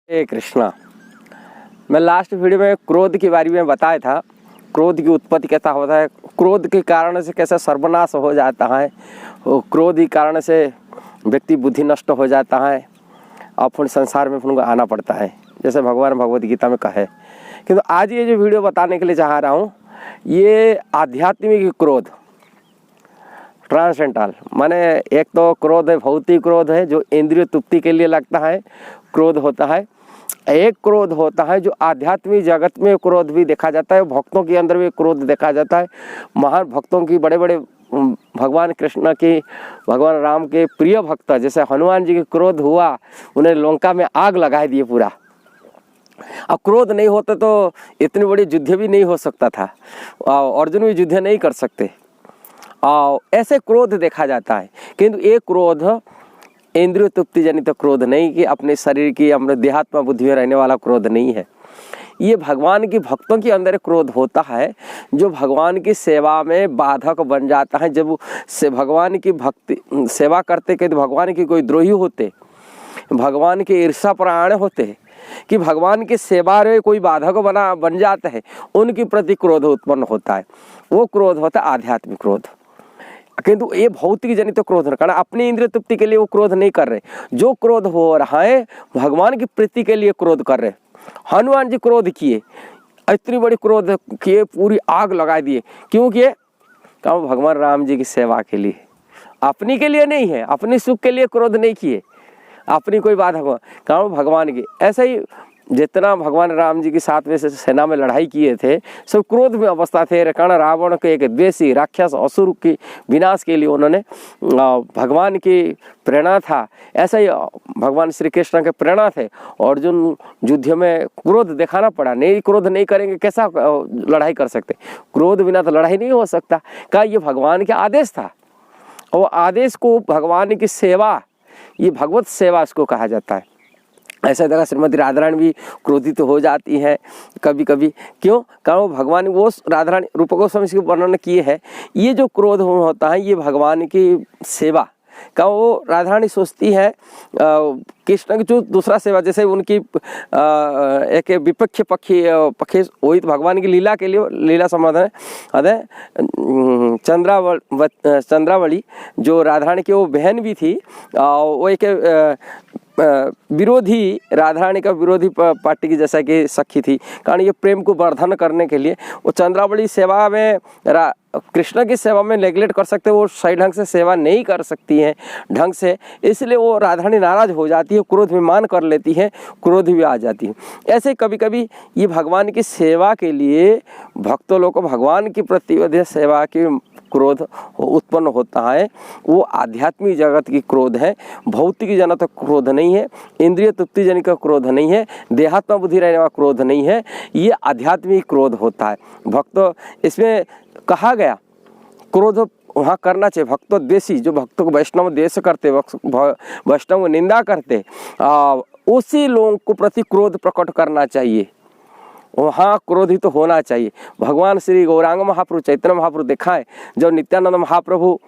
हे कृष्णा। मैं last video में क्रोध के बारे में बताया था, क्रोध की उत्पत्ति कैसा होता है, क्रोध के कारण से कैसे सर्वनाश हो जाता है, क्रोध के कारण से व्यक्ति बुद्धि नष्ट हो जाता है और फिर संसार में उनको आना पड़ता है, जैसे भगवान भगवद गीता में कहे। किंतु आज ये जो वीडियो बताने के लिए चाह रहा हूँ, ये आध्यात्मिक क्रोध, ट्रांसेंडेंटल, माने एक तो क्रोध है, भौतिक क्रोध है जो इंद्रिय तृप्ति के लिए लगता है, क्रोध होता है। एक क्रोध होता है जो आध्यात्मिक जगत में क्रोध भी देखा जाता है, भक्तों के अंदर भी क्रोध देखा जाता है। महान भक्तों की, बड़े बड़े भगवान कृष्ण की, भगवान राम के प्रिय भक्त जैसे हनुमान जी के क्रोध हुआ, उन्हें लंका में आग लगा दिए पूरा। अब क्रोध नहीं होता तो इतनी बड़ी युद्ध भी नहीं हो सकता था, अर्जुन भी युद्ध नहीं कर सकते। ऐसे क्रोध देखा जाता है, किंतु ये क्रोध इंद्रिय तृप्ति जनित क्रोध नहीं, कि अपने शरीर की, अपने देहात्मा बुद्धि में रहने वाला क्रोध नहीं है। ये भगवान की भक्तों के अंदर क्रोध होता है जो भगवान की सेवा में बाधक बन जाता है। जब से भगवान की भक्ति सेवा करते कि भगवान की कोई द्रोही होते, भगवान के ईर्ष्यापरायण होते, कि भगवान की सेवा में कोई बाधक बन जाता है, उनके प्रति क्रोध उत्पन्न होता है। वो क्रोध होता है आध्यात्मिक क्रोध। किंतु ये भौतिक जनित क्रोध है, कारण अपनी इंद्रिय तृप्ति के लिए वो क्रोध नहीं कर रहे। जो क्रोध हो रहा है भगवान की प्रीति के लिए क्रोध कर रहे। हनुमान जी क्रोध किए, इतनी बड़ी क्रोध किए, पूरी आग लगा दिए। क्यों किए? कहा भगवान राम जी की सेवा के लिए, अपनी के लिए नहीं है, अपनी सुख के लिए क्रोध नहीं किए, अपनी कोई बात हो, कहा भगवान की। ऐसा ही जितना भगवान राम जी के साथ में से सेना में लड़ाई किए थे, सब क्रोध में अवस्था थे। कारण रावण के एक द्वेषी राक्षस असुर की विनाश के लिए उन्होंने भगवान की प्रेरणा था, ऐसा ही भगवान श्री कृष्ण के प्रेरणा थे। अर्जुन युद्ध में क्रोध दिखाना पड़ा, नहीं क्रोध नहीं करेंगे कैसा लड़ाई कर सकते, क्रोध बिना तो लड़ाई नहीं हो सकता। क्या ये भगवान का आदेश था, और आदेश को भगवान की सेवा, ये भगवत सेवा इसको कहा जाता है। ऐसा जगह श्रीमती राधा रानी भी क्रोधित तो हो जाती है कभी कभी। क्यों? कारण वो भगवान, वो राधा रानी रूप गोस्वामी इसके वर्णन किए हैं। ये जो क्रोध होता है ये भगवान की सेवा का, वो राधा रानी सोचती है कृष्ण की जो दूसरा सेवा, जैसे उनकी एक विपक्ष पक्षी वही तो भगवान की लीला के लिए, लीला समाधान है। चंद्रावली जो राधा रानी की वो बहन भी थी, वो एक विरोधी, राधा रानी का विरोधी पार्टी की जैसा कि सखी थी। कारण ये प्रेम को वर्धन करने के लिए वो चंद्रावली सेवा में, कृष्ण की सेवा में नेगलेक्ट कर सकते, वो सही ढंग से सेवा नहीं कर सकती हैं ढंग से, इसलिए वो राधा रानी नाराज हो जाती है, क्रोध में मान कर लेती है, क्रोध भी आ जाती है। ऐसे कभी कभी ये भगवान की सेवा के लिए भक्तों लोग को भगवान की प्रति सेवा की क्रोध उत्पन्न होता है। वो आध्यात्मिक जगत की क्रोध है, भौतिक जनित क्रोध नहीं है, इंद्रिय तृप्ति जनित का क्रोध नहीं है, देहात्मा बुद्धि रहने वाला क्रोध नहीं है, ये आध्यात्मिक क्रोध होता है। भक्त, इसमें कहा गया क्रोध वहाँ करना चाहिए। भक्तों द्वेषी, जो भक्तों को वैष्णव द्वेष करते, वैष्णव को निंदा करते, उसी लोगों को प्रति क्रोध प्रकट करना चाहिए, वहाँ क्रोधित तो होना चाहिए। भगवान श्री गौरांग महाप्रभु, चैतन्य महाप्रभु देखा है, जब नित्यानंद महाप्रभु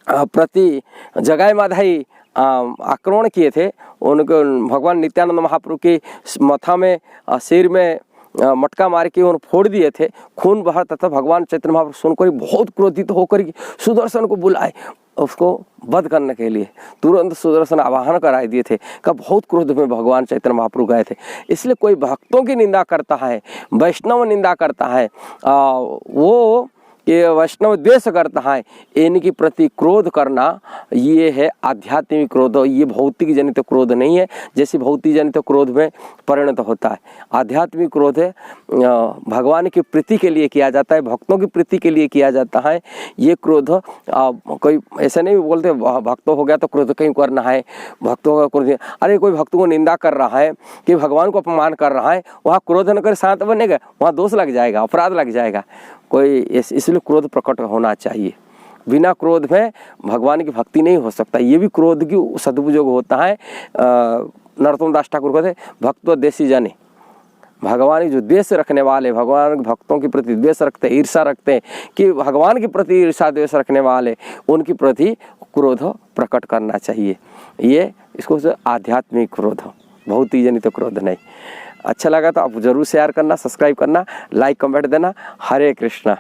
प्रति जगाई माधाई आक्रमण किए थे, उनको भगवान नित्यानंद महाप्रभु की माथा में, सिर में मटका मार के उन्हें फोड़ दिए थे, खून बहा तथा भगवान चैतन्य महाप्रभु सुनकर बहुत क्रोधित होकर सुदर्शन को बुलाए उसको वध करने के लिए। तुरंत सुदर्शन आवाहन कराए दिए थे, का बहुत क्रोध में भगवान चैतन्य महाप्रभु गए थे। इसलिए कोई भक्तों की निंदा करता है, वैष्णव निंदा करता है, वो ये वैष्णव द्वेष करता है, इनकी प्रति क्रोध करना ये है आध्यात्मिक क्रोध। ये भौतिक जनित क्रोध नहीं है, जैसे भौतिक जनित क्रोध में परिणत होता है। आध्यात्मिक क्रोध है, भगवान की प्रीति के लिए किया जाता है, भक्तों की प्रीति के लिए किया जाता है। ये क्रोध कोई ऐसा नहीं बोलते भक्तों हो गया तो क्रोध क्यों करना है, भक्तों का क्रोध, अरे कोई भक्तों को निंदा कर रहा है कि भगवान को अपमान कर रहा है, वहाँ क्रोध न कर शांत बनेगा, वहाँ दोष लग जाएगा, अपराध लग जाएगा। कोई इसलिए क्रोध प्रकट होना चाहिए। बिना क्रोध में भगवान की भक्ति नहीं हो सकता। ये भी क्रोध की सदुपयोग होता है। नरोत्तम दास ठाकुर कहते भक्त देशी जाने, भगवान की जो द्वेष रखने वाले, भगवान भक्तों के प्रति द्वेष रखते, ईर्षा रखते, कि भगवान के प्रति ईर्षा द्वेष रखने वाले, उनके प्रति क्रोध प्रकट करना चाहिए। ये इसको आध्यात्मिक क्रोध। बहुत ही जनित क्रोध नहीं। अच्छा लगा तो आप जरूर शेयर करना, सब्सक्राइब करना, लाइक कमेंट देना। हरे कृष्णा।